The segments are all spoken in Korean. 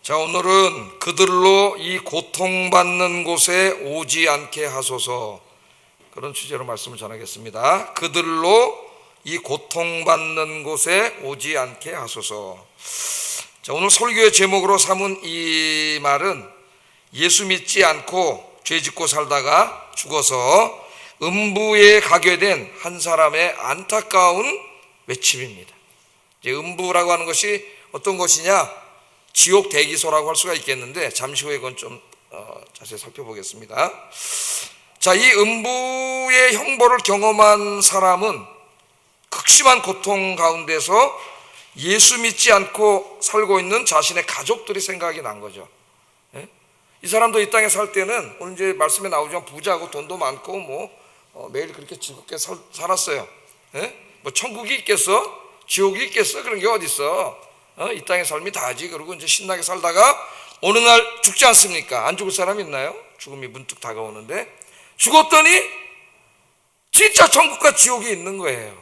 자, 오늘은 그들로 이 고통받는 곳에 오지 않게 하소서, 그런 주제로 말씀을 전하겠습니다. 그들로 이 고통받는 곳에 오지 않게 하소서. 자, 오늘 설교의 제목으로 삼은 이 말은 예수 믿지 않고 죄 짓고 살다가 죽어서 음부에 가게 된 한 사람의 안타까운 외침입니다. 이제 음부라고 하는 것이 어떤 것이냐? 지옥 대기소라고 할 수가 있겠는데 잠시 후에 그건 좀 자세히 살펴보겠습니다. 자, 이 음부의 형벌을 경험한 사람은 극심한 고통 가운데서 예수 믿지 않고 살고 있는 자신의 가족들이 생각이 난 거죠. 이 사람도 이 땅에 살 때는 오늘 이제 말씀에 나오지만 부자고 돈도 많고 매일 그렇게 즐겁게 살았어요. 뭐 천국이 있겠어? 지옥이 있겠어? 그런 게 어디 있어? 이 땅의 삶이 다지. 그리고 이제 신나게 살다가 어느 날 죽지 않습니까? 안 죽을 사람 있나요? 죽음이 문득 다가오는데 죽었더니 진짜 천국과 지옥이 있는 거예요.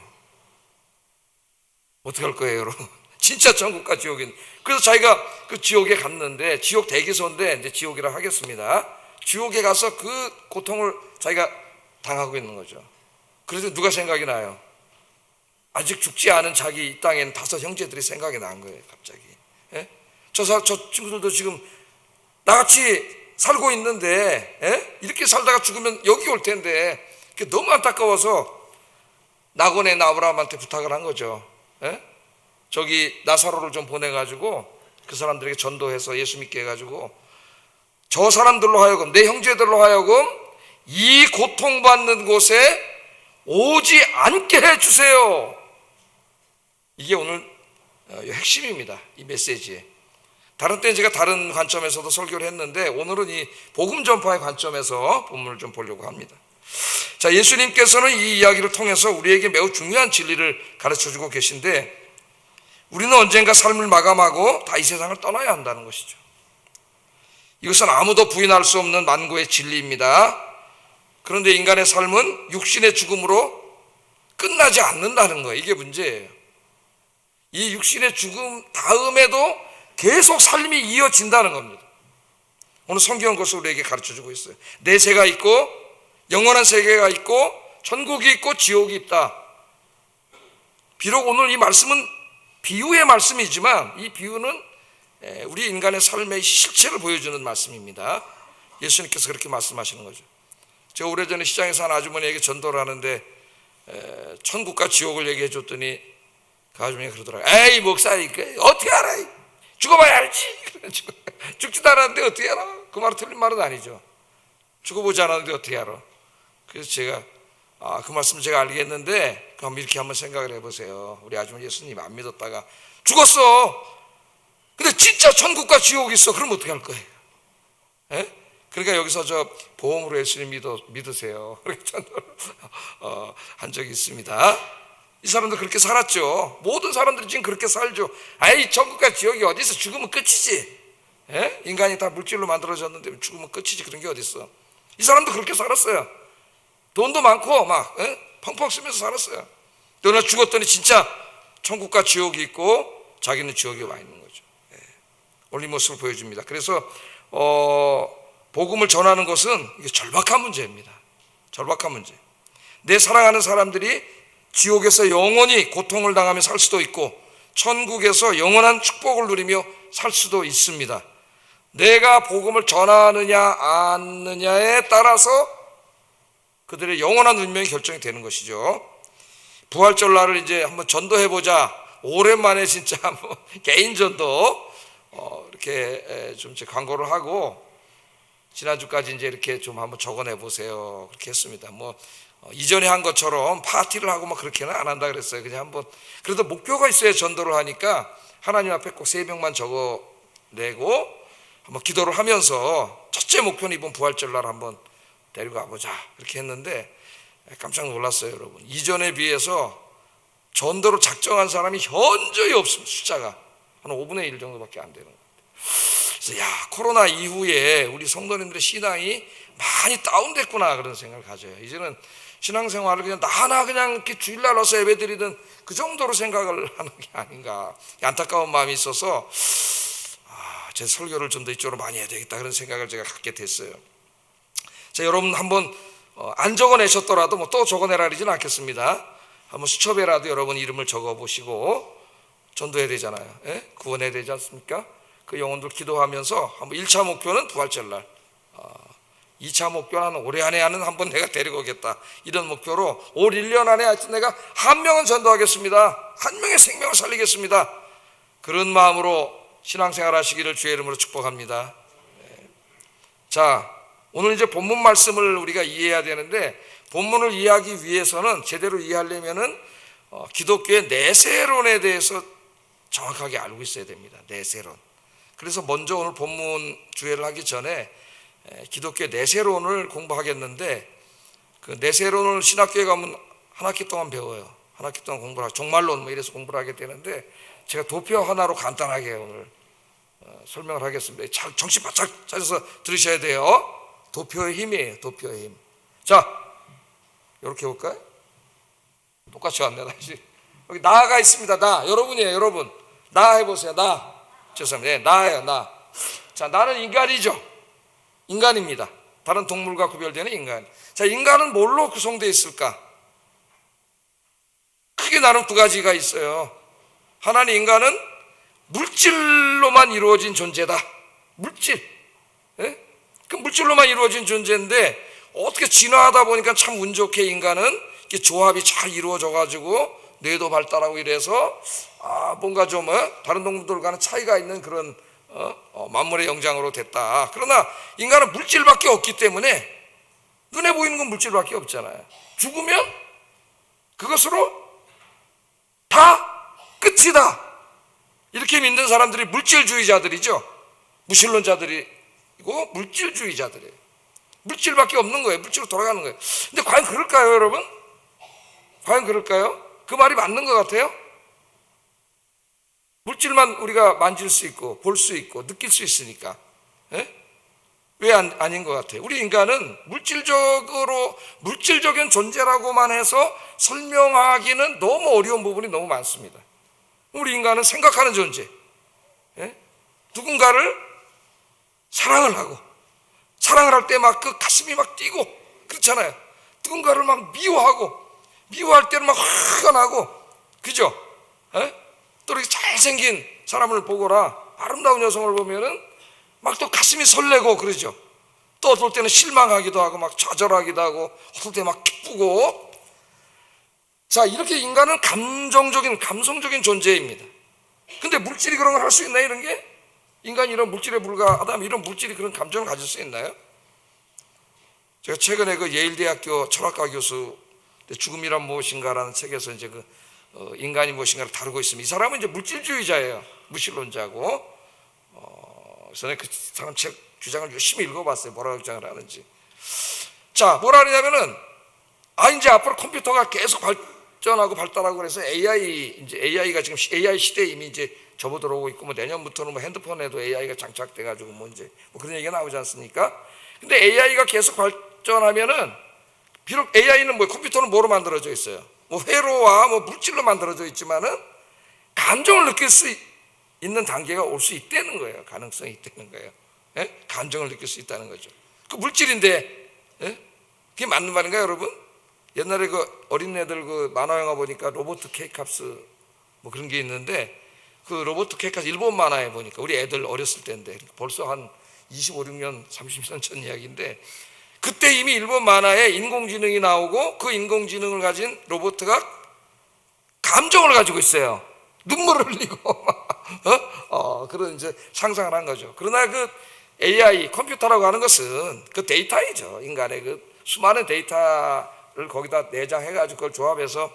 어떻게 할 거예요, 여러분? 진짜 천국과 지옥이 있는. 그래서 자기가 그 지옥에 갔는데, 지옥 대기소인데 이제 지옥이라 하겠습니다. 지옥에 가서 그 고통을 자기가 당하고 있는 거죠. 그래서 누가 생각이 나요? 아직 죽지 않은 자기 이 땅엔 5 형제들이 생각이 난 거예요, 갑자기. 저 친구들도 지금 나같이 살고 있는데, 이렇게 살다가 죽으면 여기 올 텐데, 너무 안타까워서 나곤의 아브라함한테 부탁을 한 거죠. 저기 나사로를 좀 보내가지고 그 사람들에게 전도해서 예수 믿게 해가지고 저 사람들로 하여금, 내 형제들로 하여금 이 고통받는 곳에 오지 않게 해주세요. 이게 오늘 핵심입니다, 이 메시지에. 다른 때는 제가 다른 관점에서도 설교를 했는데 오늘은 이 복음 전파의 관점에서 본문을 좀 보려고 합니다. 자, 예수님께서는 이 이야기를 통해서 우리에게 매우 중요한 진리를 가르쳐주고 계신데, 우리는 언젠가 삶을 마감하고 다 이 세상을 떠나야 한다는 것이죠. 이것은 아무도 부인할 수 없는 만고의 진리입니다. 그런데 인간의 삶은 육신의 죽음으로 끝나지 않는다는 거예요. 이게 문제예요. 이 육신의 죽음 다음에도 계속 삶이 이어진다는 겁니다. 오늘 성경은 그것을 우리에게 가르쳐주고 있어요. 내세가 있고 영원한 세계가 있고 천국이 있고 지옥이 있다. 비록 오늘 이 말씀은 비유의 말씀이지만 이 비유는 우리 인간의 삶의 실체를 보여주는 말씀입니다. 예수님께서 그렇게 말씀하시는 거죠. 제가 오래전에 시장에서 한 아주머니에게 전도를 하는데 천국과 지옥을 얘기해 줬더니 그 아주머니가 그러더라고요. 에이 목사님, 어떻게 알아? 죽어봐야 알지. 죽지도 않았는데 어떻게 알아? 그 말은 틀린 말은 아니죠. 죽어보지 않았는데 어떻게 알아? 그래서 제가 그 말씀 제가 알겠는데 그럼 이렇게 한번 생각을 해보세요. 우리 아주머니 예수님 안 믿었다가 죽었어. 근데 진짜 천국과 지옥이 있어. 그럼 어떻게 할 거예요? 그러니까 여기서 저 보험으로 예수님 믿으세요. 그렇게 전도를 한 적이 있습니다. 이 사람도 그렇게 살았죠. 모든 사람들이 지금 그렇게 살죠. 아이, 천국과 지옥이 어디 있어? 죽으면 끝이지. 인간이 다 물질로 만들어졌는데 죽으면 끝이지. 그런 게 어디 있어? 이 사람도 그렇게 살았어요. 돈도 많고 막 펑펑 쓰면서 살았어요. 그러나 죽었더니 진짜 천국과 지옥이 있고 자기는 지옥에 와 있는 거죠. 오늘 이 모습을 보여줍니다. 그래서 복음을 전하는 것은 이게 절박한 문제입니다. 절박한 문제. 내 사랑하는 사람들이 지옥에서 영원히 고통을 당하며 살 수도 있고 천국에서 영원한 축복을 누리며 살 수도 있습니다. 내가 복음을 전하느냐 않느냐에 따라서 그들의 영원한 운명이 결정이 되는 것이죠. 부활절 날을 이제 한번 전도해보자. 오랜만에 진짜 한번 개인 전도 이렇게 좀 광고를 하고 지난주까지 이제 이렇게 좀 한번 적어내보세요. 그렇게 했습니다. 이전에 한 것처럼 파티를 하고 막 그렇게는 안 한다 그랬어요. 그냥 한번, 그래도 목표가 있어야 전도를 하니까 하나님 앞에 꼭 3명만 적어내고 한번 기도를 하면서 첫째 목표는 이번 부활절 날 한번 데리고 가보자. 그렇게 했는데 깜짝 놀랐어요, 여러분. 이전에 비해서 전도로 작정한 사람이 현저히 없습니다. 숫자가 한 5분의 1 정도밖에 안 되는 거예요. 그래서 코로나 이후에 우리 성도님들의 신앙이 많이 다운됐구나, 그런 생각을 가져요. 이제는 신앙생활을 그냥 나나 그냥 이렇게 주일날 와서 예배드리든 그 정도로 생각을 하는 게 아닌가, 안타까운 마음이 있어서 제 설교를 좀 더 이쪽으로 많이 해야 되겠다 그런 생각을 제가 갖게 됐어요. 자, 여러분 한번 안 적어내셨더라도 뭐 또 적어내라 그러지는 않겠습니다. 한번 수첩에라도 여러분 이름을 적어보시고 전도해야 되잖아요. 예? 구원해야 되지 않습니까? 그 영혼들 기도하면서 한번 1차 목표는 부활절날, 2차 목표는 올해 안에 하는 한번 내가 데리고 오겠다 이런 목표로 올 1년 안에 하여튼 내가 한 명은 전도하겠습니다. 한 명의 생명을 살리겠습니다. 그런 마음으로 신앙생활 하시기를 주의 이름으로 축복합니다. 자, 오늘 이제 본문 말씀을 우리가 이해해야 되는데, 본문을 이해하기 위해서는 제대로 이해하려면은 기독교의 내세론에 대해서 정확하게 알고 있어야 됩니다. 내세론. 그래서 먼저 오늘 본문 주회를 하기 전에 기독교의 내세론을 공부하겠는데, 그 내세론을 신학교에 가면 한 학기 동안 배워요. 한 학기 동안 공부를 하고 종말론 뭐 이래서 공부를 하게 되는데, 제가 도표 하나로 간단하게 오늘 설명을 하겠습니다. 정신 바짝 차려서 들으셔야 돼요. 도표의 힘이에요. 도표의 힘. 자, 이렇게 볼까요? 똑같이 왔네. 다시 여기 나가 있습니다. 나, 여러분이에요. 여러분, 나 해보세요. 나. 죄송합니다. 네, 나예요. 나. 자, 나는 인간이죠. 인간입니다. 다른 동물과 구별되는 인간. 자, 인간은 뭘로 구성되어 있을까? 크게 나름 두 가지가 있어요. 하나는 인간은 물질로만 이루어진 존재다. 물질. 예? 그 물질로만 이루어진 존재인데, 어떻게 진화하다 보니까 참 운 좋게 인간은 이렇게 조합이 잘 이루어져 가지고 뇌도 발달하고 이래서 뭔가 좀 다른 동물들과는 차이가 있는 그런 만물의 영장으로 됐다. 그러나 인간은 물질밖에 없기 때문에 눈에 보이는 건 물질밖에 없잖아요. 죽으면 그것으로 다 끝이다. 이렇게 믿는 사람들이 물질주의자들이죠. 무신론자들이고 물질주의자들이에요. 물질밖에 없는 거예요. 물질로 돌아가는 거예요. 근데 과연 그럴까요, 여러분? 과연 그럴까요? 그 말이 맞는 것 같아요? 물질만 우리가 만질 수 있고 볼 수 있고 느낄 수 있으니까. 예? 왜 아닌 것 같아요? 우리 인간은 물질적인 존재라고만 해서 설명하기는 너무 어려운 부분이 너무 많습니다. 우리 인간은 생각하는 존재. 예? 누군가를 사랑을 하고, 사랑을 할 때 막 그 가슴이 막 뛰고 그렇잖아요. 누군가를 막 미워할 때는 막 화가 나고, 그죠? 예? 또 이렇게 잘생긴 사람을 보거나 아름다운 여성을 보면은 막 또 가슴이 설레고 그러죠. 또 어떨 때는 실망하기도 하고 막 좌절하기도 하고 어떨 때 막 기쁘고. 자, 이렇게 인간은 감성적인 존재입니다. 근데 물질이 그런 걸 할 수 있나요? 이런 게? 인간이 이런 물질에 불과하다면 이런 물질이 그런 감정을 가질 수 있나요? 제가 최근에 그 예일대학교 철학과 교수 죽음이란 무엇인가라는 책에서 이제 그 인간이 무엇인가를 다루고 있습니다. 이 사람은 이제 물질주의자예요. 무신론자고. 그래서 그 사람 책 주장을 열심히 읽어봤어요. 뭐라고 주장을 하는지. 자, 뭐라 그러냐면은 이제 앞으로 컴퓨터가 계속 발전하고 발달하고 그래서 AI가 지금 AI 시대에 이미 이제 접어들어오고 있고, 뭐 내년부터는 뭐 핸드폰에도 AI가 장착돼가지고 뭐 이제 뭐 그런 얘기가 나오지 않습니까? 근데 AI가 계속 발전하면은, 비록 AI는 뭐 컴퓨터는 뭐로 만들어져 있어요? 뭐 회로와 뭐 물질로 만들어져 있지만은 감정을 느낄 수 있는 단계가 올 수 있다는 거예요. 가능성이 있다는 거예요. 예? 감정을 느낄 수 있다는 거죠. 그 물질인데, 예? 그게 맞는 말인가요, 여러분? 옛날에 그 어린애들 그 만화 영화 보니까 로버트 케이캅스 뭐 그런 게 있는데, 그 로버트 케이캅스 일본 만화에 보니까 우리 애들 어렸을 때인데 벌써 한 25, 6년, 30년 전 이야기인데, 그때 이미 일본 만화에 인공지능이 나오고 그 인공지능을 가진 로봇가 감정을 가지고 있어요. 눈물을 흘리고 그런 이제 상상을 한 거죠. 그러나 그 AI 컴퓨터라고 하는 것은 그 데이터이죠. 인간의 그 수많은 데이터를 거기다 내장해가지고 그걸 조합해서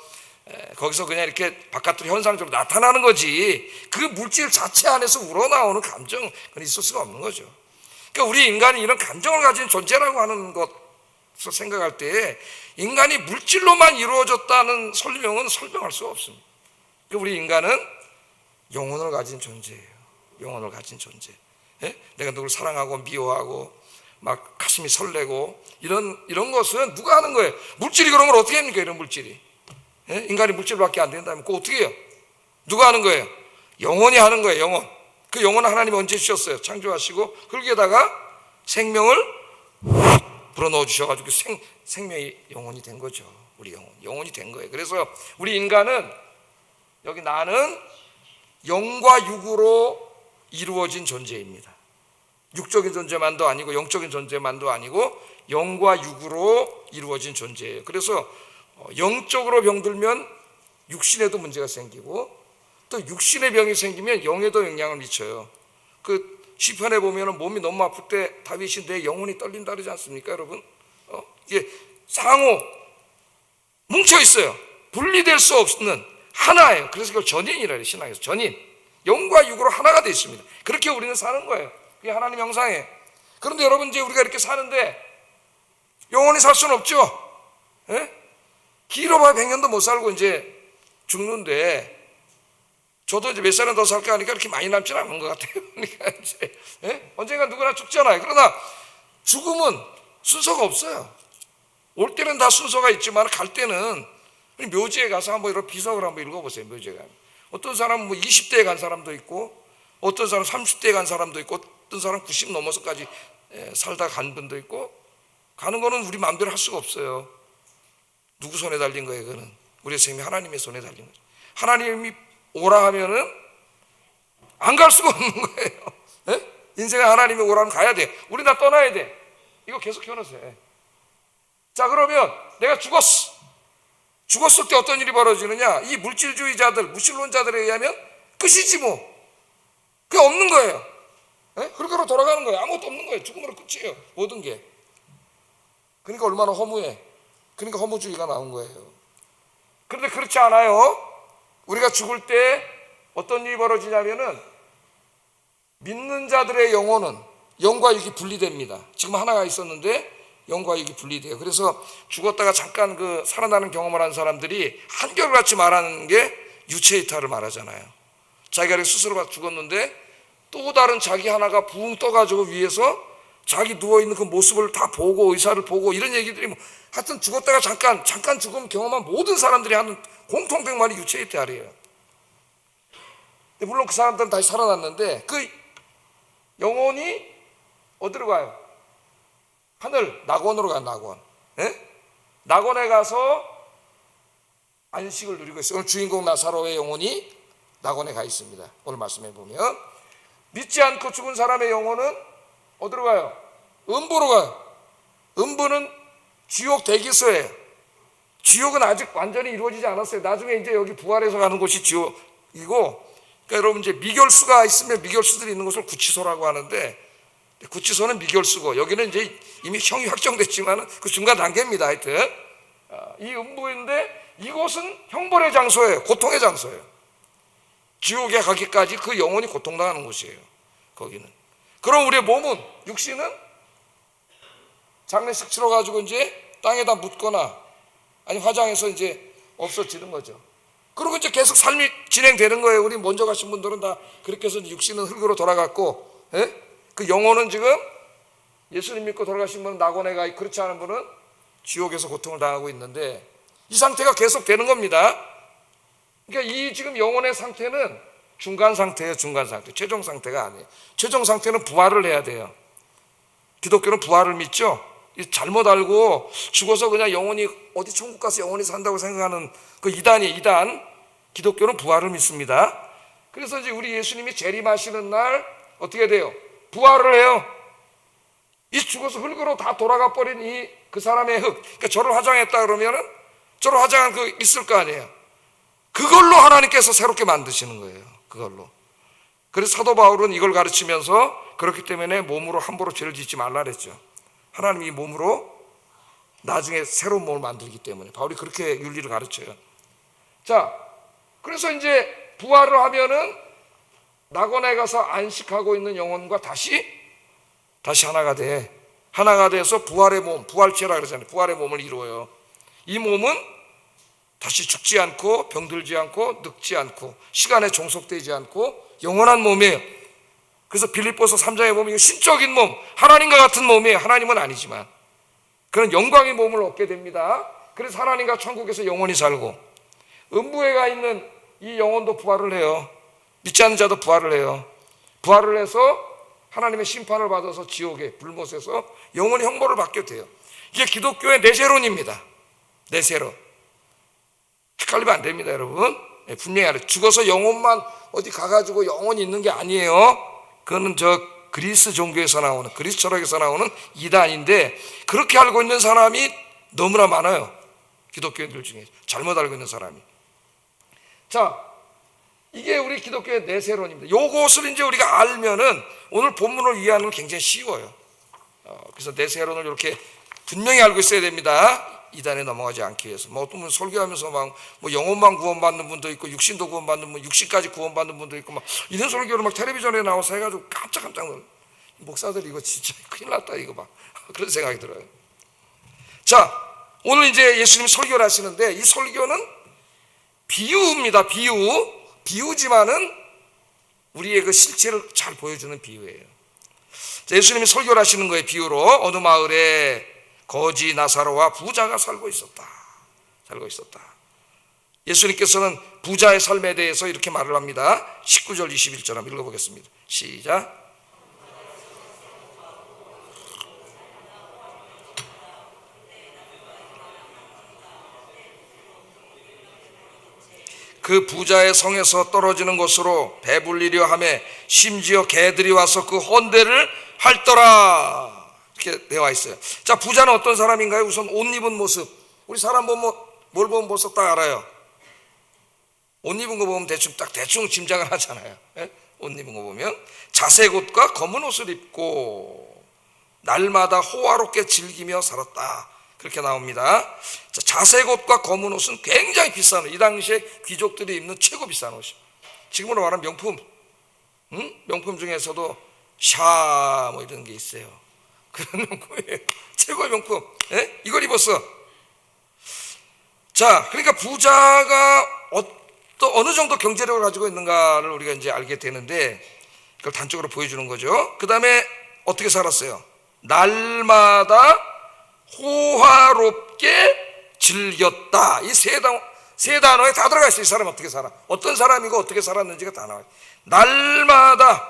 거기서 그냥 이렇게 바깥으로 현상적으로 나타나는 거지, 그 물질 자체 안에서 우러나오는 감정은 있을 수가 없는 거죠. 그러니까 우리 인간이 이런 감정을 가진 존재라고 하는 것을 생각할 때 인간이 물질로만 이루어졌다는 설명은 설명할 수가 없습니다. 그러니까 우리 인간은 영혼을 가진 존재예요. 영혼을 가진 존재. 예? 내가 누구를 사랑하고 미워하고 막 가슴이 설레고 이런 것은 누가 하는 거예요? 물질이 그런 걸 어떻게 합니까? 이런 물질이. 예? 인간이 물질밖에 안 된다면 그거 어떻게 해요? 누가 하는 거예요? 영혼이 하는 거예요. 영혼. 그 영혼은 하나님이 언제 주셨어요? 창조하시고 흙에다가 생명을 불어넣어 주셔가지고 생명이 영혼이 된 거죠. 우리 영혼이 된 거예요. 그래서 우리 인간은, 여기 나는 영과 육으로 이루어진 존재입니다. 육적인 존재만도 아니고 영적인 존재만도 아니고 영과 육으로 이루어진 존재예요. 그래서 영적으로 병들면 육신에도 문제가 생기고, 또 육신의 병이 생기면 영에도 영향을 미쳐요. 그 시편에 보면 몸이 너무 아플 때 다윗이 내 영혼이 떨린다 그러지 않습니까, 여러분? 이게 상호 뭉쳐 있어요. 분리될 수 없는 하나예요. 그래서 그걸 전인이라 해요. 신앙에서 전인, 영과 육으로 하나가 되어 있습니다. 그렇게 우리는 사는 거예요. 그게 하나님 형상이에요. 그런데 여러분, 이제 우리가 이렇게 사는데 영원히 살 수는 없죠. 예? 길어봐야 100년도 못 살고 이제 죽는데, 저도 이제 몇 살은 더 살까 하니까 그렇게 많이 남진 않은 것 같아요. 그러니까 이제 언젠가 누구나 죽잖아요. 그러나 죽음은 순서가 없어요. 올 때는 다 순서가 있지만 갈 때는, 묘지에 가서 한번 이런 비석을 한번 읽어보세요. 묘지에 가면 어떤 사람은 뭐 20대에 간 사람도 있고, 어떤 사람 30대에 간 사람도 있고, 어떤 사람 90 넘어서까지 살다 간 분도 있고. 가는 거는 우리 마음대로 할 수가 없어요. 누구 손에 달린 거예요? 그거는 우리의 생명이 하나님의 손에 달린 거죠. 하나님이 오라 하면은 안 갈 수가 없는 거예요. 네? 인생에 하나님이 오라면 가야 돼. 우리 다 떠나야 돼. 이거 계속 해놓으세요. 자, 그러면 내가 죽었어. 죽었을 때 어떤 일이 벌어지느냐? 이 물질주의자들, 무신론자들에 의하면 끝이지 뭐. 그게 없는 거예요. 네? 그렇게로 돌아가는 거예요. 아무것도 없는 거예요. 죽음으로 끝이에요. 모든 게. 그러니까 얼마나 허무해. 그러니까 허무주의가 나온 거예요. 그런데 그렇지 않아요. 우리가 죽을 때 어떤 일이 벌어지냐면은, 믿는 자들의 영혼은 영과 육이 분리됩니다. 지금 하나가 있었는데 영과 육이 분리돼요. 그래서 죽었다가 잠깐 그 살아나는 경험을 한 사람들이 한결같이 말하는 게 유체이탈을 말하잖아요. 자기가 이렇게 스스로 죽었는데 또 다른 자기 하나가 붕 떠가지고 위에서 자기 누워있는 그 모습을 다 보고, 의사를 보고, 이런 얘기들이 뭐, 하여튼 죽었다가 잠깐 죽음 경험한 모든 사람들이 하는 공통된 말이 유체이탈이에요. 물론 그 사람들은 다시 살아났는데 그 영혼이 어디로 가요? 하늘, 낙원으로 가요. 낙원. 예? 낙원에 가서 안식을 누리고 있어요. 오늘 주인공 나사로의 영혼이 낙원에 가 있습니다. 오늘 말씀해 보면 믿지 않고 죽은 사람의 영혼은 어디로 가요? 음부로 가요. 음부는 지옥 대기소예요. 지옥은 아직 완전히 이루어지지 않았어요. 나중에 이제 여기 부활해서 가는 곳이 지옥이고, 그러니까 여러분 이제 미결수가 있으면 미결수들이 있는 곳을 구치소라고 하는데, 구치소는 미결수고 여기는 이제 이미 형이 확정됐지만 그 중간 단계입니다. 하여튼 이 음부인데 이곳은 형벌의 장소예요. 고통의 장소예요. 지옥에 가기까지 그 영혼이 고통당하는 곳이에요. 거기는. 그럼 우리의 몸은, 육신은 장례식 치러가지고 이제 땅에다 묻거나 아니 화장해서 이제 없어지는 거죠. 그리고 이제 계속 삶이 진행되는 거예요. 우리 먼저 가신 분들은 다 그렇게 해서 육신은 흙으로 돌아갔고, 그 영혼은 지금 예수님 믿고 돌아가신 분은 낙원에 가, 그렇지 않은 분은 지옥에서 고통을 당하고 있는데, 이 상태가 계속 되는 겁니다. 그러니까 이 지금 영혼의 상태는 중간 상태예요. 중간 상태. 최종 상태가 아니에요. 최종 상태는 부활을 해야 돼요. 기독교는 부활을 믿죠. 잘못 알고 죽어서 그냥 영혼이 어디 천국 가서 영혼이 산다고 생각하는 그 이단이에요. 이단. 기독교는 부활을 믿습니다. 그래서 이제 우리 예수님이 재림하시는 날 어떻게 돼요? 부활을 해요. 이 죽어서 흙으로 다 돌아가 버린 그 사람의 흙, 그러니까 저를 화장했다 그러면은 저를 화장한 그 있을 거 아니에요. 그걸로 하나님께서 새롭게 만드시는 거예요. 그걸로. 그래서 사도 바울은 이걸 가르치면서, 그렇기 때문에 몸으로 함부로 죄를 짓지 말라 그랬죠. 하나님이 몸으로 나중에 새로운 몸을 만들기 때문에 바울이 그렇게 윤리를 가르쳐요. 자, 그래서 이제 부활을 하면은 낙원에 가서 안식하고 있는 영혼과 다시 하나가 돼. 하나가 돼서 부활의 몸, 부활체라 그러잖아요. 부활의 몸을 이루어요. 이 몸은 다시 죽지 않고 병들지 않고 늙지 않고 시간에 종속되지 않고 영원한 몸이에요. 그래서 빌립보서 3장에 보면 신적인 몸, 하나님과 같은 몸이에요. 하나님은 아니지만 그런 영광의 몸을 얻게 됩니다. 그래서 하나님과 천국에서 영원히 살고, 음부에 가 있는 이 영혼도 부활을 해요. 믿지 않는 자도 부활을 해요. 부활을 해서 하나님의 심판을 받아서 지옥에 불못에서 영원히 형벌을 받게 돼요. 이게 기독교의 내세론입니다. 내세론. 헷갈리면 안 됩니다, 여러분. 분명히 알아요. 죽어서 영혼만 어디 가가지고 영원히 있는 게 아니에요. 그거는 저 그리스 종교에서 나오는, 그리스 철학에서 나오는 이단인데, 그렇게 알고 있는 사람이 너무나 많아요. 기독교인들 중에 잘못 알고 있는 사람이. 자, 이게 우리 기독교의 내세론입니다. 요것을 이제 우리가 알면은 오늘 본문을 이해하는 건 굉장히 쉬워요. 그래서 내세론을 이렇게 분명히 알고 있어야 됩니다. 이단에 넘어가지 않기 위해서. 뭐 어떤 분 설교하면서 막 뭐 영혼만 구원받는 분도 있고 육신도 구원받는 분, 육신까지 구원받는 분도 있고 막 이런 설교를 막 텔레비전에 나와서 해가지고 깜짝깜짝 놀라. 목사들 이거 진짜 큰일 났다 이거 막 그런 생각이 들어요. 자, 오늘 이제 예수님이 설교를 하시는데 이 설교는 비유입니다. 비유지만은 우리의 그 실체를 잘 보여주는 비유예요. 자, 예수님이 설교를 하시는 거예요. 비유로. 어느 마을에 거지 나사로와 부자가 살고 있었다. 예수님께서는 부자의 삶에 대해서 이렇게 말을 합니다. 19절 21절 한번 읽어보겠습니다. 시작. 그 부자의 성에서 떨어지는 곳으로 배불리려 하매 심지어 개들이 와서 그 헌대를 핥더라. 이렇게 되어 있어요. 자, 부자는 어떤 사람인가요? 우선 옷 입은 모습. 우리 사람 보면 뭘 보면 벌써 딱 알아요. 옷 입은 거 보면 대충 짐작을 하잖아요. 예? 옷 입은 거 보면 자색 옷과 검은 옷을 입고 날마다 호화롭게 즐기며 살았다. 그렇게 나옵니다. 자, 자색 옷과 검은 옷은 굉장히 비싼 옷. 이 당시에 귀족들이 입는 최고 비싼 옷이에요. 지금으로 말하면 명품. 명품 중에서도 샤 뭐 이런 게 있어요. 그런 명품이에요. 최고의 명품. 예? 이걸 입었어. 자, 그러니까 부자가 어느 정도 경제력을 가지고 있는가를 우리가 이제 알게 되는데, 그걸 단적으로 보여주는 거죠. 그 다음에 어떻게 살았어요? 날마다 호화롭게 즐겼다. 이 세 단어에 다 들어가 있어요. 이 사람 어떻게 살아? 어떤 사람이고 어떻게 살았는지가 다 나와요. 날마다,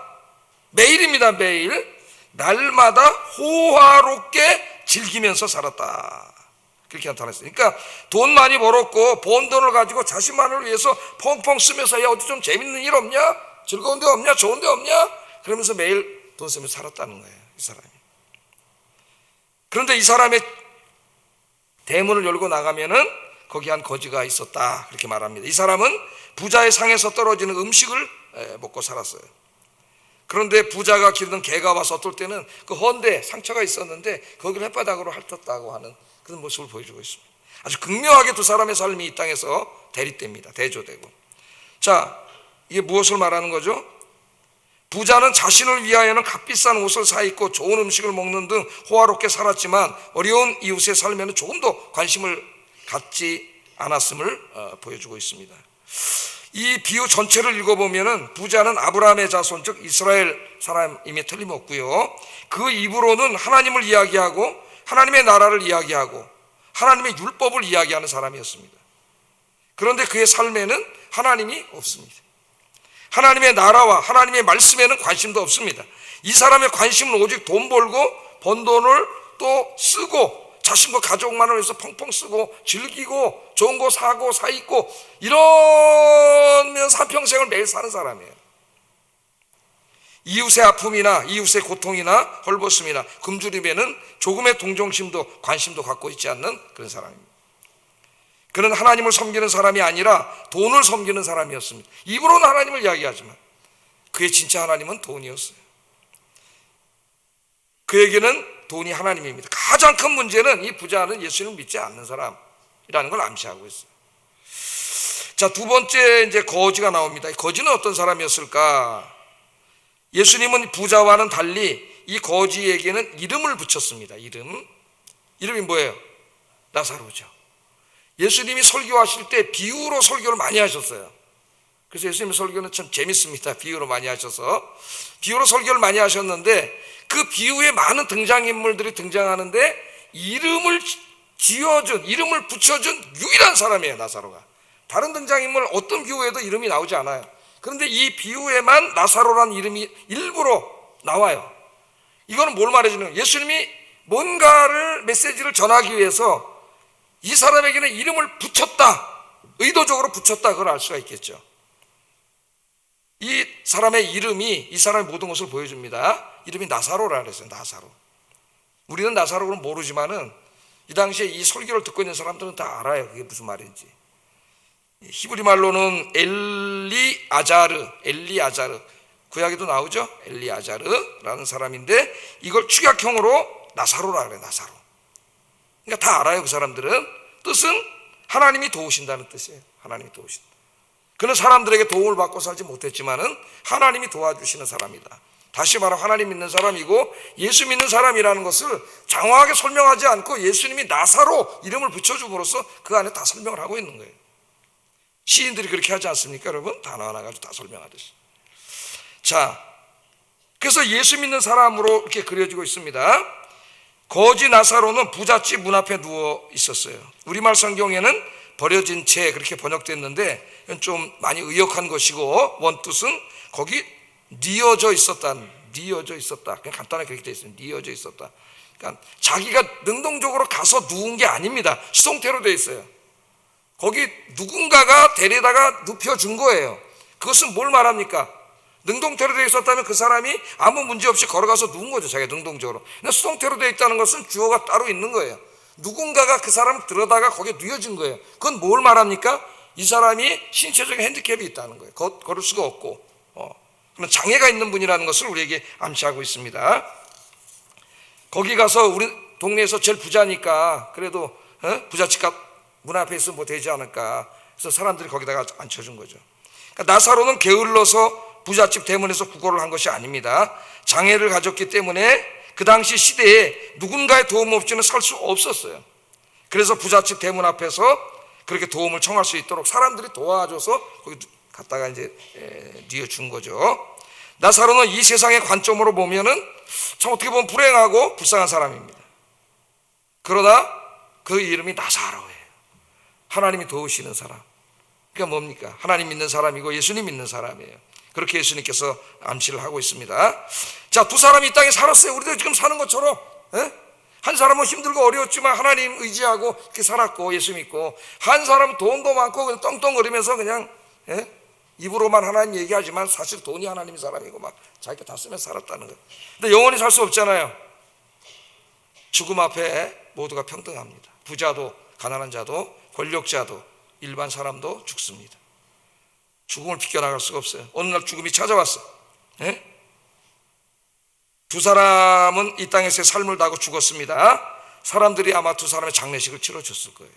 매일입니다. 매일. 날마다 호화롭게 즐기면서 살았다. 그렇게 나타났어요. 그러니까 돈 많이 벌었고 번 돈을 가지고 자신만을 위해서 펑펑 쓰면서 야 어디 좀 재밌는 일 없냐? 즐거운 데 없냐? 좋은 데 없냐? 그러면서 매일 돈 쓰면서 살았다는 거예요. 이 사람이. 그런데 이 사람의 대문을 열고 나가면은 거기 한 거지가 있었다. 그렇게 말합니다. 이 사람은 부자의 상에서 떨어지는 음식을 먹고 살았어요. 그런데 부자가 기르던 개가 와서 어떨 때는 그 헌데 상처가 있었는데 거기를 햇바닥으로 핥았다고 하는 그런 모습을 보여주고 있습니다. 아주 극명하게 두 사람의 삶이 이 땅에서 대립됩니다. 대조되고. 자, 이게 무엇을 말하는 거죠? 부자는 자신을 위하여는 값비싼 옷을 사 입고 좋은 음식을 먹는 등 호화롭게 살았지만 어려운 이웃의 삶에는 조금도 관심을 갖지 않았음을 보여주고 있습니다. 이 비유 전체를 읽어보면은 부자는 아브라함의 자손, 즉 이스라엘 사람임에 틀림없고요. 그 입으로는 하나님을 이야기하고 하나님의 나라를 이야기하고 하나님의 율법을 이야기하는 사람이었습니다. 그런데 그의 삶에는 하나님이 없습니다. 하나님의 나라와 하나님의 말씀에는 관심도 없습니다. 이 사람의 관심은 오직 돈 벌고 번 돈을 또 쓰고 자신과 가족만을 위해서 펑펑 쓰고 즐기고 좋은 거 사고 사 입고 이러면서 한평생을 매일 사는 사람이에요. 이웃의 아픔이나 이웃의 고통이나 헐벗음이나 굶주림에는 조금의 동정심도 관심도 갖고 있지 않는 그런 사람입니다. 그는 하나님을 섬기는 사람이 아니라 돈을 섬기는 사람이었습니다. 입으로는 하나님을 이야기하지만 그의 진짜 하나님은 돈이었어요. 그에게는 돈이 하나님입니다. 가장 큰 문제는 이 부자는 예수님을 믿지 않는 사람이라는 걸 암시하고 있어요. 자, 두 번째 이제 거지가 나옵니다. 거지는 어떤 사람이었을까? 예수님은 부자와는 달리 이 거지에게는 이름을 붙였습니다. 이름이 뭐예요? 나사로죠. 예수님이 설교하실 때 비유로 설교를 많이 하셨어요. 그래서 예수님의 설교는 참 재밌습니다. 비유로 많이 하셔서 비유로 설교를 많이 하셨는데 그 비유에 많은 등장인물들이 등장하는데 이름을 지어준, 이름을 붙여준 유일한 사람이에요. 나사로가. 다른 등장인물 어떤 비유에도 이름이 나오지 않아요. 그런데 이 비유에만 나사로라는 이름이 일부러 나와요. 이거는 뭘 말해주는 거예요? 예수님이 뭔가를 메시지를 전하기 위해서 이 사람에게는 이름을 붙였다, 의도적으로 붙였다, 그걸 알 수가 있겠죠. 이 사람의 이름이 이 사람의 모든 것을 보여줍니다. 이름이 나사로라 그랬어요. 나사로. 우리는 나사로는 모르지만은 이 당시에 이 설교를 듣고 있는 사람들은 다 알아요. 그게 무슨 말인지. 히브리 말로는 엘리아자르, 구약에도 나오죠. 엘리아자르라는 사람인데 이걸 축약형으로 나사로라 그래요. 나사로. 그러니까 다 알아요. 그 사람들은. 뜻은 하나님이 도우신다는 뜻이에요. 하나님이 도우신다. 그는 사람들에게 도움을 받고 살지 못했지만은 하나님이 도와주시는 사람이다. 다시 말하면 하나님 믿는 사람이고 예수 믿는 사람이라는 것을 장황하게 설명하지 않고 예수님이 나사로 이름을 붙여줌으로써 그 안에 다 설명을 하고 있는 거예요. 시인들이 그렇게 하지 않습니까, 여러분? 단어 하나 가지고 다 설명하듯이. 자, 그래서 예수 믿는 사람으로 이렇게 그려지고 있습니다. 거지 나사로는 부잣집 문 앞에 누워 있었어요. 우리말 성경에는 버려진 채 그렇게 번역됐는데 이건 좀 많이 의역한 것이고 원뜻은 거기 뉘어져 있었다. 그냥 간단하게 그렇게 되어 있어요. 뉘어져 있었다. 그러니까 자기가 능동적으로 가서 누운 게 아닙니다. 수동태로 되어 있어요. 거기 누군가가 데려다가 눕혀준 거예요. 그것은 뭘 말합니까? 능동태로 되어 있었다면 그 사람이 아무 문제 없이 걸어가서 누운 거죠. 자기가 능동적으로. 근데 수동태로 되어 있다는 것은 주어가 따로 있는 거예요. 누군가가 그 사람을 들어다가 거기에 뉘어진 거예요. 그건 뭘 말합니까? 이 사람이 신체적인 핸디캡이 있다는 거예요. 걸을 수가 없고 그런 장애가 있는 분이라는 것을 우리에게 암시하고 있습니다. 거기 가서 우리 동네에서 제일 부자니까 그래도 부잣집 문 앞에 있으면 뭐 되지 않을까. 그래서 사람들이 거기다가 앉혀준 거죠. 그러니까 나사로는 게을러서 부잣집 대문에서 구걸을 한 것이 아닙니다. 장애를 가졌기 때문에 그 당시 시대에 누군가의 도움 없이는 살 수 없었어요. 그래서 부잣집 대문 앞에서 그렇게 도움을 청할 수 있도록 사람들이 도와줘서 거기 갔다가 이제 뉘어준 거죠. 나사로는 이 세상의 관점으로 보면은 참 어떻게 보면 불행하고 불쌍한 사람입니다. 그러나 그 이름이 나사로예요. 하나님이 도우시는 사람. 그러니까 뭡니까? 하나님 믿는 사람이고 예수님 믿는 사람이에요. 그렇게 예수님께서 암시를 하고 있습니다. 자, 두 사람이 이 땅에 살았어요. 우리도 지금 사는 것처럼. 한 사람은 힘들고 어려웠지만 하나님 의지하고 이렇게 살았고 예수 믿고, 한 사람은 돈도 많고 그냥 떵떵거리면서 그냥 입으로만 하나님 얘기하지만 사실 돈이 하나님 사람이고 막 자기가 다 쓰면서 살았다는 거예요. 근데 영원히 살 수 없잖아요. 죽음 앞에 모두가 평등합니다. 부자도 가난한 자도 권력자도 일반 사람도 죽습니다. 죽음을 비껴나갈 수가 없어요. 어느 날 죽음이 찾아왔어. 두 사람은 이 땅에서의 삶을 다하고 죽었습니다. 사람들이 아마 두 사람의 장례식을 치러줬을 거예요.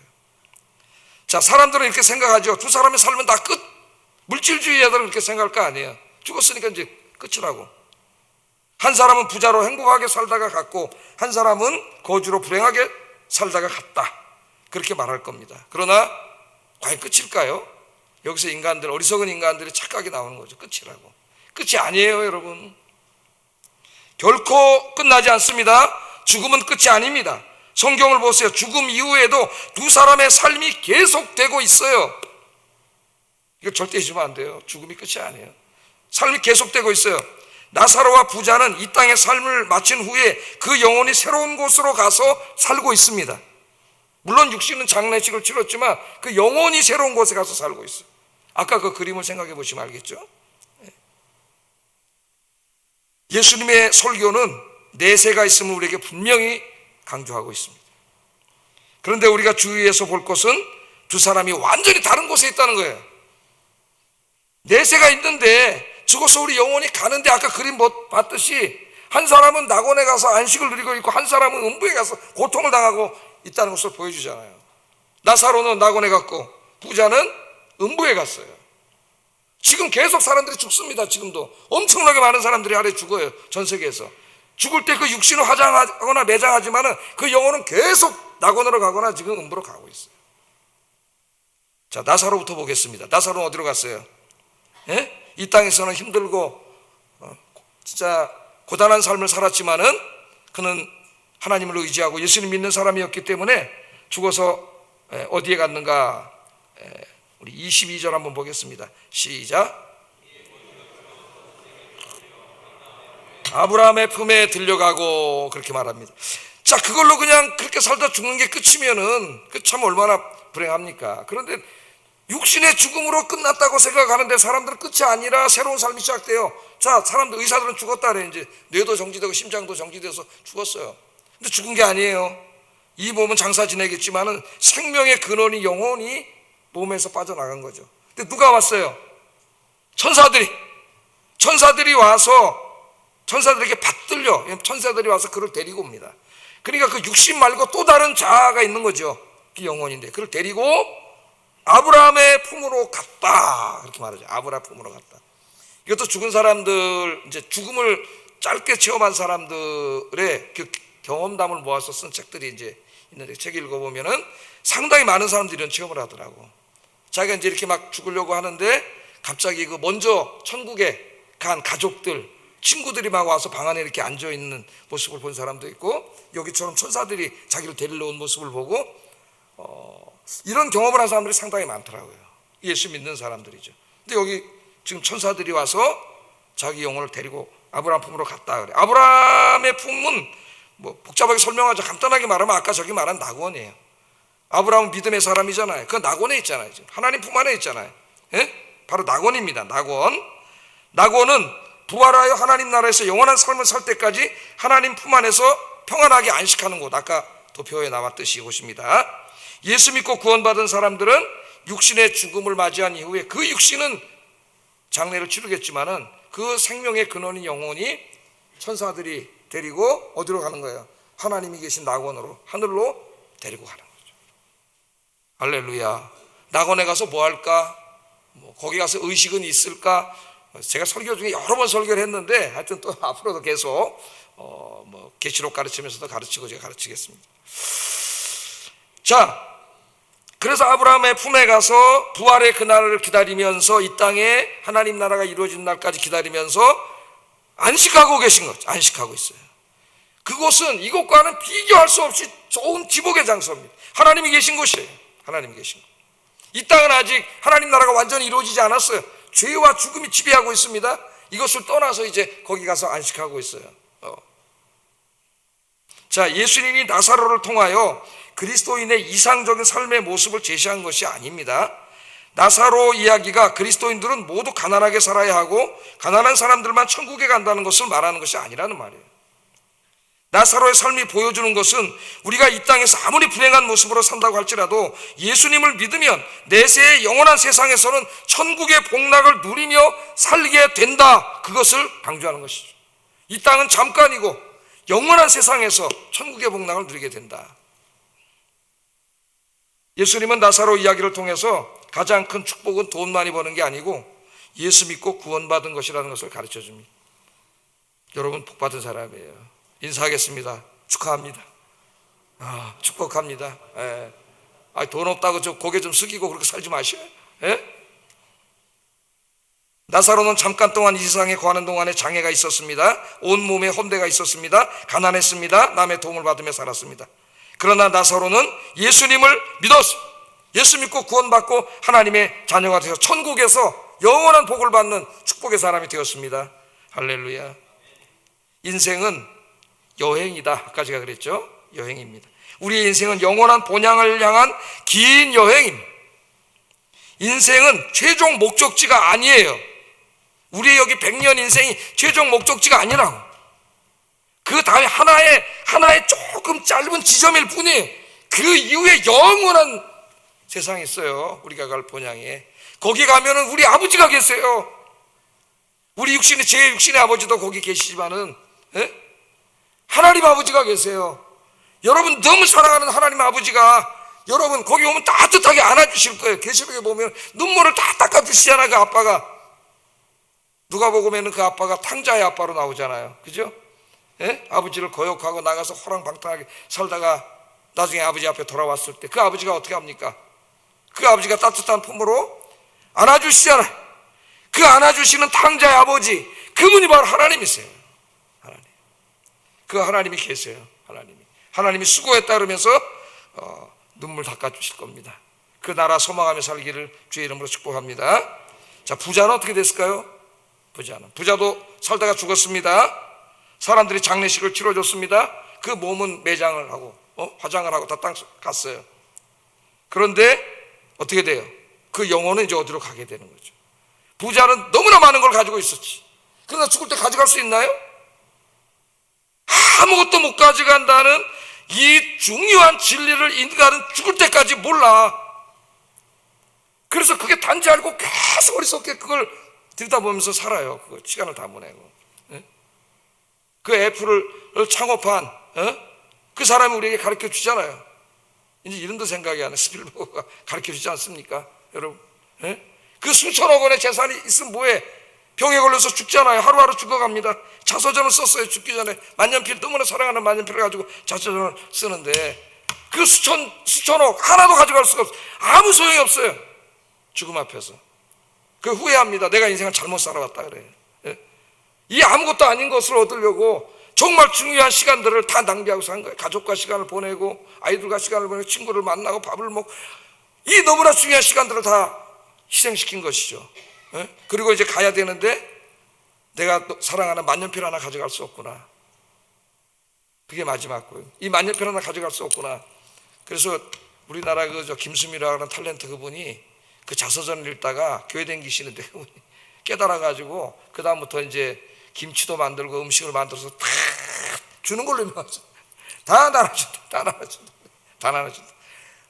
자, 사람들은 이렇게 생각하죠. 두 사람의 삶은 다 끝. 물질주의자들은 이렇게 생각할 거 아니에요. 죽었으니까 이제 끝이라고. 한 사람은 부자로 행복하게 살다가 갔고 한 사람은 거지로 불행하게 살다가 갔다. 그렇게 말할 겁니다. 그러나 과연 끝일까요? 여기서 인간들, 어리석은 인간들의 착각이 나오는 거죠. 끝이라고. 끝이 아니에요, 여러분. 결코 끝나지 않습니다. 죽음은 끝이 아닙니다. 성경을 보세요. 죽음 이후에도 두 사람의 삶이 계속되고 있어요. 이거 절대 잊으면 안 돼요. 죽음이 끝이 아니에요. 삶이 계속되고 있어요. 나사로와 부자는 이 땅의 삶을 마친 후에 그 영혼이 새로운 곳으로 가서 살고 있습니다. 물론 육신은 장례식을 치렀지만 그 영혼이 새로운 곳에 가서 살고 있어요. 아까 그 그림을 생각해 보시면 알겠죠? 예수님의 설교는 내세가 있음을 우리에게 분명히 강조하고 있습니다. 그런데 우리가 주위에서 볼 것은 두 사람이 완전히 다른 곳에 있다는 거예요. 내세가 있는데 죽어서 우리 영혼이 가는데 아까 그림 봤듯이 한 사람은 낙원에 가서 안식을 누리고 있고 한 사람은 음부에 가서 고통을 당하고 있다는 것을 보여주잖아요. 나사로는 낙원에 갔고 부자는 음부에 갔어요. 지금 계속 사람들이 죽습니다. 지금도 엄청나게 많은 사람들이 아래 죽어요. 전 세계에서. 죽을 때 그 육신을 화장하거나 매장하지만 그 영혼은 계속 낙원으로 가거나 지금 음부로 가고 있어요. 자, 나사로부터 보겠습니다. 나사로는 어디로 갔어요? 이 땅에서는 힘들고 진짜 고단한 삶을 살았지만은 그는 하나님을 의지하고 예수님 믿는 사람이었기 때문에 죽어서 어디에 갔는가? 우리 22절 한번 보겠습니다. 시작. 아브라함의 품에 들려가고 그렇게 말합니다. 자, 그걸로 그냥 그렇게 살다 죽는 게 끝이면은 그 참 얼마나 불행합니까? 그런데 육신의 죽음으로 끝났다고 생각하는데 사람들은 끝이 아니라 새로운 삶이 시작돼요. 자, 사람들, 의사들은 죽었다 그래. 이제 뇌도 정지되고 심장도 정지돼서 죽었어요. 근데 죽은 게 아니에요. 이 몸은 장사 지내겠지만은 생명의 근원이 영혼이 몸에서 빠져나간 거죠. 근데 누가 왔어요? 천사들이 와서 천사들에게 받들려, 천사들이 와서 그를 데리고 옵니다. 그러니까 그 육신 말고 또 다른 자아가 있는 거죠. 그 영혼인데 그를 데리고 아브라함의 품으로 갔다, 그렇게 말하죠. 아브라함 품으로 갔다. 이것도 죽은 사람들, 이제 죽음을 짧게 체험한 사람들의 그 경험담을 모아서 쓴 책들이 이제 있는데, 책 읽어보면은 상당히 많은 사람들이 이런 체험을 하더라고. 자기가 이제 이렇게 막 죽으려고 하는데 갑자기 그 먼저 천국에 간 가족들, 친구들이 막 와서 방 안에 이렇게 앉아 있는 모습을 본 사람도 있고, 여기처럼 천사들이 자기를 데리러 온 모습을 보고 이런 경험을 한 사람들이 상당히 많더라고요. 예수 믿는 사람들이죠. 근데 여기 지금 천사들이 와서 자기 영혼을 데리고 아브라함 품으로 갔다 그래. 아브라함의 품은 뭐 복잡하게 설명하자. 간단하게 말하면 아까 저기 말한 낙원이에요. 아브라함은 믿음의 사람이잖아요. 그 낙원에 있잖아요. 지금 하나님 품 안에 있잖아요. 예? 바로 낙원입니다. 낙원은 부활하여 하나님 나라에서 영원한 삶을 살 때까지 하나님 품 안에서 평안하게 안식하는 곳. 아까 도표에 나왔듯이 이곳입니다. 예수 믿고 구원받은 사람들은 육신의 죽음을 맞이한 이후에 그 육신은 장례를 치르겠지만은 그 생명의 근원인 영혼이 천사들이 데리고 어디로 가는 거예요? 하나님이 계신 낙원으로, 하늘로 데리고 가는 거죠. 할렐루야. 낙원에 가서 뭐 할까? 거기 가서 의식은 있을까? 제가 설교 중에 여러 번 설교를 했는데 하여튼 또 앞으로도 계속 계시록 가르치면서도 가르치고 제가 가르치겠습니다. 자, 그래서 아브라함의 품에 가서 부활의 그날을 기다리면서 이 땅에 하나님 나라가 이루어진 날까지 기다리면서 안식하고 계신 거죠. 안식하고 있어요. 그곳은 이곳과는 비교할 수 없이 좋은 지복의 장소입니다. 하나님이 계신 곳이에요. 하나님이 계신 곳. 이 땅은 아직 하나님 나라가 완전히 이루어지지 않았어요. 죄와 죽음이 지배하고 있습니다. 이것을 떠나서 이제 거기 가서 안식하고 있어요. 자, 예수님이 나사로를 통하여 그리스도인의 이상적인 삶의 모습을 제시한 것이 아닙니다. 나사로 이야기가 그리스도인들은 모두 가난하게 살아야 하고 가난한 사람들만 천국에 간다는 것을 말하는 것이 아니라는 말이에요. 나사로의 삶이 보여주는 것은 우리가 이 땅에서 아무리 불행한 모습으로 산다고 할지라도 예수님을 믿으면 내세의 영원한 세상에서는 천국의 복락을 누리며 살게 된다, 그것을 강조하는 것이죠. 이 땅은 잠깐이고 영원한 세상에서 천국의 복락을 누리게 된다. 예수님은 나사로 이야기를 통해서 가장 큰 축복은 돈 많이 버는 게 아니고 예수 믿고 구원받은 것이라는 것을 가르쳐 줍니다. 여러분 복 받은 사람이에요. 인사하겠습니다. 축하합니다. 축복합니다. 돈 없다고 좀 고개 좀 숙이고 그렇게 살지 마셔요. 나사로는 잠깐 동안 이 세상에 거하는 동안에 장애가 있었습니다. 온몸에 헌대가 있었습니다. 가난했습니다. 남의 도움을 받으며 살았습니다. 그러나 나사로는 예수님을 믿었어. 예수 믿고 구원받고 하나님의 자녀가 되어 천국에서 영원한 복을 받는 축복의 사람이 되었습니다. 할렐루야. 인생은 여행이다. 아까 제가 그랬죠? 여행입니다. 우리의 인생은 영원한 본향을 향한 긴 여행입니다. 인생은 최종 목적지가 아니에요. 우리의 여기 100년 인생이 최종 목적지가 아니라고. 그 다음에 하나의 조금 짧은 지점일 뿐이에요. 그 이후에 영원한 세상이 있어요. 우리가 갈 본향에. 거기 가면은 우리 아버지가 계세요. 우리 제 육신의 아버지도 거기 계시지만은 하나님 아버지가 계세요. 여러분 너무 사랑하는 하나님 아버지가 여러분 거기 오면 따뜻하게 안아주실 거예요. 계시록에 보면 눈물을 다 닦아주시잖아요. 그 아빠가. 누가 보면은 그 아빠가 탕자의 아빠로 나오잖아요. 그죠? 아버지를 거역하고 나가서 호랑방탕하게 살다가 나중에 아버지 앞에 돌아왔을 때 그 아버지가 어떻게 합니까? 그 아버지가 따뜻한 품으로 안아주시잖아요. 그 안아주시는 탕자의 아버지, 그분이 바로 하나님이세요. 하나님. 그 하나님이 계세요. 하나님이 수고했다 그러면서 눈물 닦아주실 겁니다. 그 나라 소망하며 살기를 주의 이름으로 축복합니다. 자, 부자는 어떻게 됐을까요? 부자도 살다가 죽었습니다. 사람들이 장례식을 치러줬습니다. 그 몸은 매장을 하고 화장을 하고 다 땅 갔어요. 그런데 어떻게 돼요? 그 영혼은 이제 어디로 가게 되는 거죠. 부자는 너무나 많은 걸 가지고 있었지. 그러나 죽을 때 가져갈 수 있나요? 아무것도 못 가져간다는 이 중요한 진리를 인간은 죽을 때까지 몰라. 그래서 그게 단지 알고 계속 어리석게 그걸 들여다보면서 살아요. 그거 시간을 다 보내고. 그 애플을 창업한 그 사람이 우리에게 가르쳐 주잖아요. 이제 이름도 생각이 안 나. 스필버그가 가르쳐 주지 않습니까? 여러분, 그 수천억 원의 재산이 있으면 뭐해? 병에 걸려서 죽잖아요. 하루하루 죽어갑니다. 자서전을 썼어요. 죽기 전에. 만년필, 너무나 사랑하는 만년필을 가지고 자서전을 쓰는데 그 수천억 하나도 가져갈 수가 없어요. 아무 소용이 없어요. 죽음 앞에서. 그 후회합니다. 내가 인생을 잘못 살아왔다 그래요. 이 아무것도 아닌 것을 얻으려고 정말 중요한 시간들을 다 낭비하고 산 거예요. 가족과 시간을 보내고 아이들과 시간을 보내고 친구를 만나고 밥을 먹고 이 너무나 중요한 시간들을 다 희생시킨 것이죠. 그리고 이제 가야 되는데 내가 사랑하는 만년필 하나 가져갈 수 없구나. 그게 마지막 거예요. 이 만년필 하나 가져갈 수 없구나. 그래서 우리나라 김수미라는 탤런트 그분이 그 자서전을 읽다가 교회 댕기시는데 그분이 깨달아가지고 그 다음부터 이제 김치도 만들고 음식을 만들어서 다 주는 걸로 유명하죠. 다 나눠준다. 다 나눠준다. 다 나눠준다.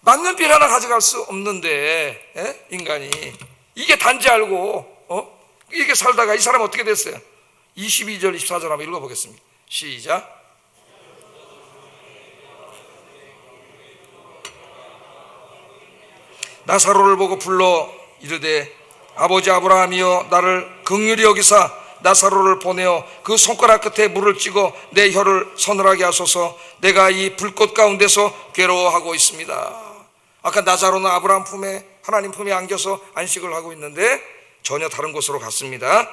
만년필 하나 가져갈 수 없는데 인간이 이게 단지 알고 이게 살다가 이 사람 어떻게 됐어요? 22절 24절 한번 읽어보겠습니다. 시작. 나사로를 보고 불러 이르되 아버지 아브라함이여 나를 긍휼히 여기사 나사로를 보내어 그 손가락 끝에 물을 찍어 내 혀를 서늘하게 하소서. 내가 이 불꽃 가운데서 괴로워하고 있습니다. 아까 나사로는 아브라함 품에 하나님 품에 안겨서 안식을 하고 있는데 전혀 다른 곳으로 갔습니다.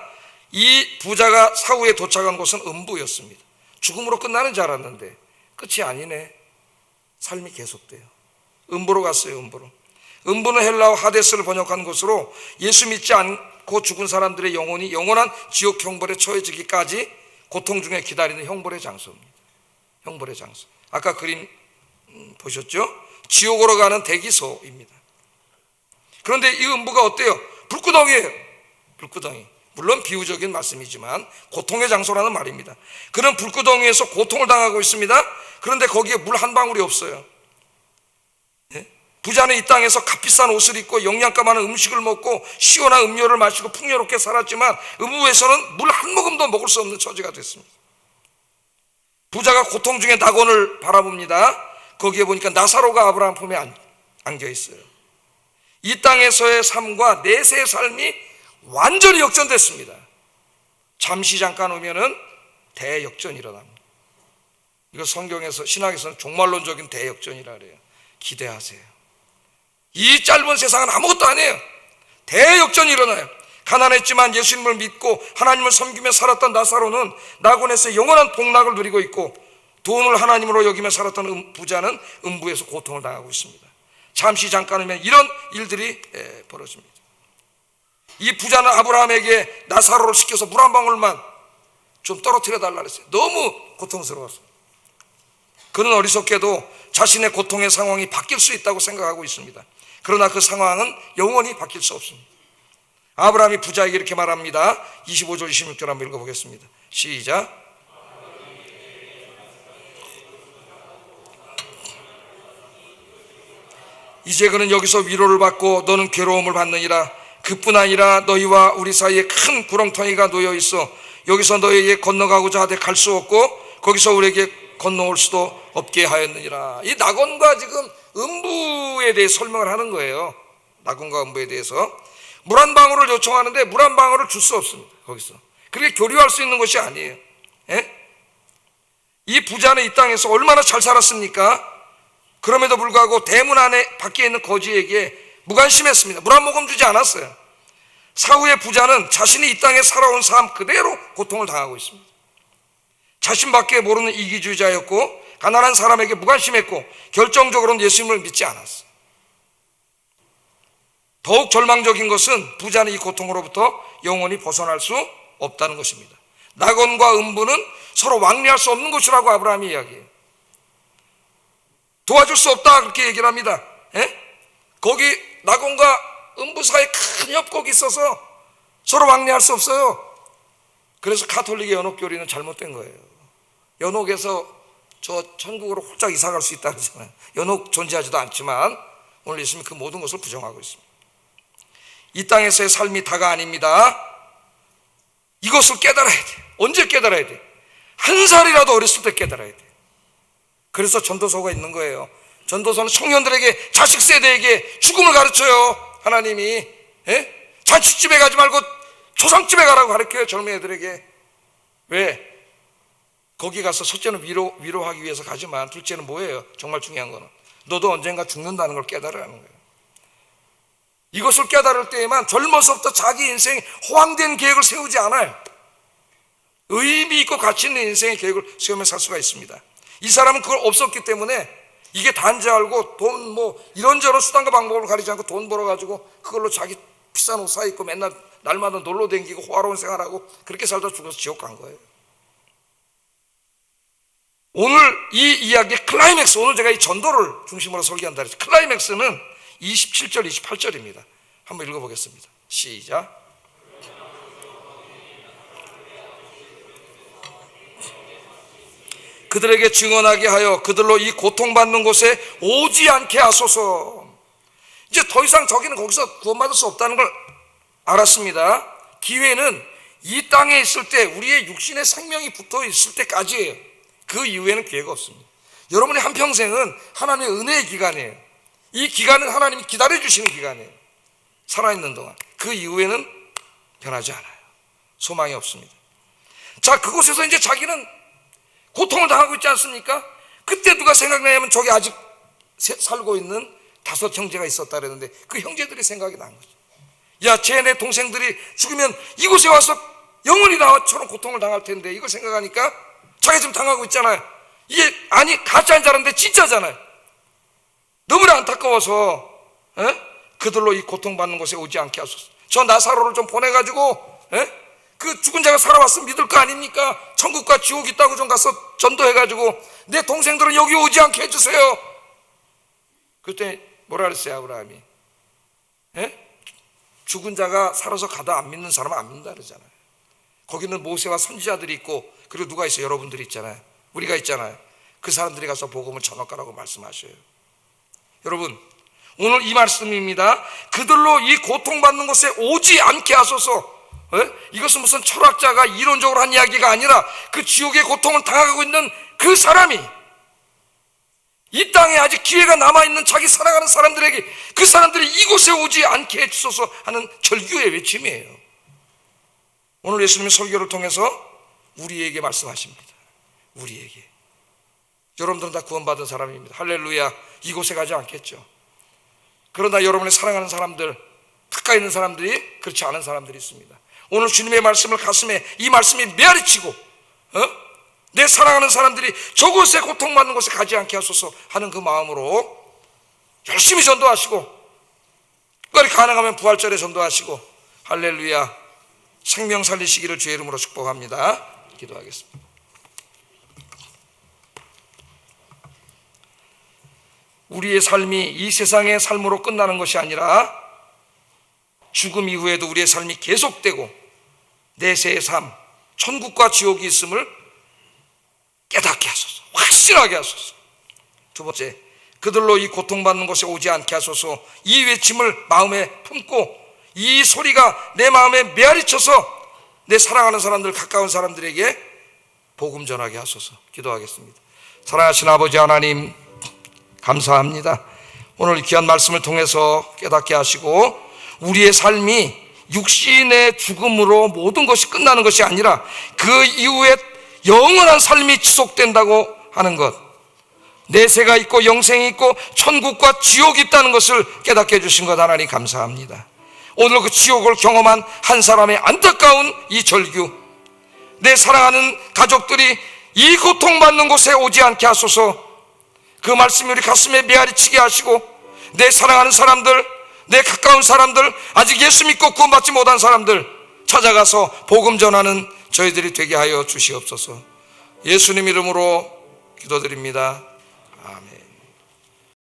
이 부자가 사후에 도착한 곳은 음부였습니다. 죽음으로 끝나는 줄 알았는데 끝이 아니네. 삶이 계속돼요. 음부로 갔어요. 음부는 헬라어 하데스를 번역한 곳으로 예수 믿지 않고 죽은 사람들의 영혼이 영원한 지옥 형벌에 처해지기까지 고통 중에 기다리는 형벌의 장소입니다. 형벌의 장소. 아까 그림 보셨죠? 지옥으로 가는 대기소입니다. 그런데 이 음부가 어때요? 불구덩이에요. 불구덩이. 물론 비유적인 말씀이지만 고통의 장소라는 말입니다. 그런 불구덩이에서 고통을 당하고 있습니다. 그런데 거기에 물 한 방울이 없어요. 부자는 이 땅에서 값비싼 옷을 입고 영양가 많은 음식을 먹고 시원한 음료를 마시고 풍요롭게 살았지만 음부에서는 물 한 모금도 먹을 수 없는 처지가 됐습니다. 부자가 고통 중에 낙원을 바라봅니다. 거기에 보니까 나사로가 아브라함 품에 안겨 있어요. 이 땅에서의 삶과 내세의 삶이 완전히 역전됐습니다. 잠시 잠깐 오면은 대역전이 일어납니다. 이거 성경에서 신학에서는 종말론적인 대역전이라 그래요. 기대하세요. 이 짧은 세상은 아무것도 아니에요. 대역전이 일어나요. 가난했지만 예수님을 믿고 하나님을 섬기며 살았던 나사로는 낙원에서 영원한 복락을 누리고 있고 돈을 하나님으로 여기며 살았던 부자는 음부에서 고통을 당하고 있습니다. 잠시 잠깐이면 이런 일들이 벌어집니다. 이 부자는 아브라함에게 나사로를 시켜서 물 한 방울만 좀 떨어뜨려 달라 그랬어요. 너무 고통스러웠어요. 그는 어리석게도 자신의 고통의 상황이 바뀔 수 있다고 생각하고 있습니다. 그러나 그 상황은 영원히 바뀔 수 없습니다. 아브라함이 부자에게 이렇게 말합니다. 25절 26절 한번 읽어보겠습니다. 시작. 이제 그는 여기서 위로를 받고 너는 괴로움을 받느니라. 그뿐 아니라 너희와 우리 사이에 큰 구렁텅이가 놓여 있어 여기서 너희에게 건너가고자 하되 갈 수 없고 거기서 우리에게 건너올 수도 없게 하였느니라. 이 낙원과 지금 음부에 대해 설명을 하는 거예요. 낙원과 음부에 대해서. 물 한 방울을 요청하는데 물 한 방울을 줄 수 없습니다. 거기서. 그렇게 교류할 수 있는 것이 아니에요. 이 부자는 이 땅에서 얼마나 잘 살았습니까? 그럼에도 불구하고 대문 안에 밖에 있는 거지에게 무관심했습니다. 물 한 모금 주지 않았어요. 사후의 부자는 자신이 이 땅에 살아온 삶 그대로 고통을 당하고 있습니다. 자신밖에 모르는 이기주의자였고 가난한 사람에게 무관심했고 결정적으로는 예수님을 믿지 않았어요. 더욱 절망적인 것은 부자는 이 고통으로부터 영원히 벗어날 수 없다는 것입니다. 낙원과 음부는 서로 왕래할 수 없는 곳이라고 아브라함이 이야기해요. 도와줄 수 없다 그렇게 얘기를 합니다. 거기 낙원과 음부 사이에 큰 협곡이 있어서 서로 왕래할 수 없어요. 그래서 가톨릭의 연옥교리는 잘못된 거예요. 연옥에서 저 천국으로 홀짝 이사갈 수 있다 그러잖아요. 연옥 존재하지도 않지만 오늘 예수님이 그 모든 것을 부정하고 있습니다. 이 땅에서의 삶이 다가 아닙니다. 이것을 깨달아야 돼. 언제 깨달아야 돼? 한 살이라도 어렸을 때 깨달아야 돼. 그래서 전도서가 있는 거예요. 전도서는 청년들에게, 자식 세대에게 죽음을 가르쳐요. 하나님이 잔치집에 가지 말고 조상집에 가라고 가르쳐요. 젊은 애들에게. 왜? 거기 가서 첫째는 위로하기 위해서 가지만 둘째는 뭐예요? 정말 중요한 거는 너도 언젠가 죽는다는 걸 깨달으라는 거예요. 이것을 깨달을 때에만 젊어서부터 자기 인생에 호황된 계획을 세우지 않아요. 의미 있고 가치 있는 인생의 계획을 세우며 살 수가 있습니다. 이 사람은 그걸 없었기 때문에 이게 단지 알고 돈 이런저런 수단과 방법을 가리지 않고 돈 벌어가지고 그걸로 자기 비싼 옷 사 입고 맨날 날마다 놀러 다니고 호화로운 생활하고 그렇게 살다 죽어서 지옥 간 거예요. 오늘 이 이야기의 클라이맥스, 오늘 제가 이 전도를 중심으로 설계한다 그랬죠. 클라이맥스는 27절 28절입니다 한번 읽어보겠습니다. 시작. 그들에게 증언하게 하여 그들로 이 고통받는 곳에 오지 않게 하소서. 이제 더 이상 저기는 거기서 구원받을 수 없다는 걸 알았습니다. 기회는 이 땅에 있을 때 우리의 육신의 생명이 붙어 있을 때까지예요. 그 이후에는 기회가 없습니다. 여러분의 한평생은 하나님의 은혜의 기간이에요. 이 기간은 하나님이 기다려주시는 기간이에요. 살아있는 동안. 그 이후에는 변하지 않아요. 소망이 없습니다. 자, 그곳에서 이제 자기는 고통을 당하고 있지 않습니까? 그때 누가 생각나냐면 저기 아직 살고 있는 5 형제가 있었다 그랬는데 그 형제들이 생각이 난 거죠. 야, 쟤네 동생들이 죽으면 이곳에 와서 영원히 나처럼 고통을 당할 텐데 이걸 생각하니까 자기가 지금 당하고 있잖아요. 이게 가짜인 줄 알았는데 진짜잖아요. 너무나 안타까워서 그들로 이 고통받는 곳에 오지 않게 하소서. 저 나사로를 좀 보내가지고 그 죽은 자가 살아왔으면 믿을 거 아닙니까? 천국과 지옥 있다고 좀 가서 전도해가지고 내 동생들은 여기 오지 않게 해주세요. 그때 뭐라 그랬어요 아브라함이? 죽은 자가 살아서 가다 안 믿는 사람은 안 믿는다 그러잖아요. 거기는 모세와 선지자들이 있고 그리고 누가 있어요? 여러분들이 있잖아요. 우리가 있잖아요. 그 사람들이 가서 복음을 전할까라고 말씀하셔요. 여러분, 오늘 이 말씀입니다. 그들로 이 고통받는 곳에 오지 않게 하소서. 이것은 무슨 철학자가 이론적으로 한 이야기가 아니라 그 지옥의 고통을 당하고 있는 그 사람이 이 땅에 아직 기회가 남아있는 자기 사랑하는 사람들에게 그 사람들이 이곳에 오지 않게 해주소서 하는 절규의 외침이에요. 오늘 예수님의 설교를 통해서 우리에게 말씀하십니다. 우리에게. 여러분들은 다 구원받은 사람입니다. 할렐루야. 이곳에 가지 않겠죠. 그러나 여러분의 사랑하는 사람들, 가까이 있는 사람들이 그렇지 않은 사람들이 있습니다. 오늘 주님의 말씀을 가슴에 이 말씀이 메아리치고 내 사랑하는 사람들이 저곳에 고통받는 곳에 가지 않게 하소서 하는 그 마음으로 열심히 전도하시고 특별히 가능하면 부활절에 전도하시고 할렐루야 생명 살리시기를 주의 이름으로 축복합니다. 기도하겠습니다. 우리의 삶이 이 세상의 삶으로 끝나는 것이 아니라 죽음 이후에도 우리의 삶이 계속되고 내세의 삶, 천국과 지옥이 있음을 깨닫게 하소서. 확실하게 하소서. 두 번째, 그들로 이 고통받는 곳에 오지 않게 하소서. 이 외침을 마음에 품고 이 소리가 내 마음에 메아리쳐서 내 사랑하는 사람들, 가까운 사람들에게 복음 전하게 하소서. 기도하겠습니다. 사랑하신 아버지 하나님, 감사합니다. 오늘 귀한 말씀을 통해서 깨닫게 하시고 우리의 삶이 육신의 죽음으로 모든 것이 끝나는 것이 아니라 그 이후에 영원한 삶이 지속된다고 하는 것, 내세가 있고 영생이 있고 천국과 지옥이 있다는 것을 깨닫게 해주신 것 하나님 감사합니다. 오늘 그 지옥을 경험한 한 사람의 안타까운 이 절규, 내 사랑하는 가족들이 이 고통받는 곳에 오지 않게 하소서. 그 말씀이 우리 가슴에 메아리치게 하시고 내 사랑하는 사람들, 내 가까운 사람들, 아직 예수 믿고 구원받지 못한 사람들 찾아가서 복음 전하는 저희들이 되게 하여 주시옵소서. 예수님 이름으로 기도드립니다. 아멘.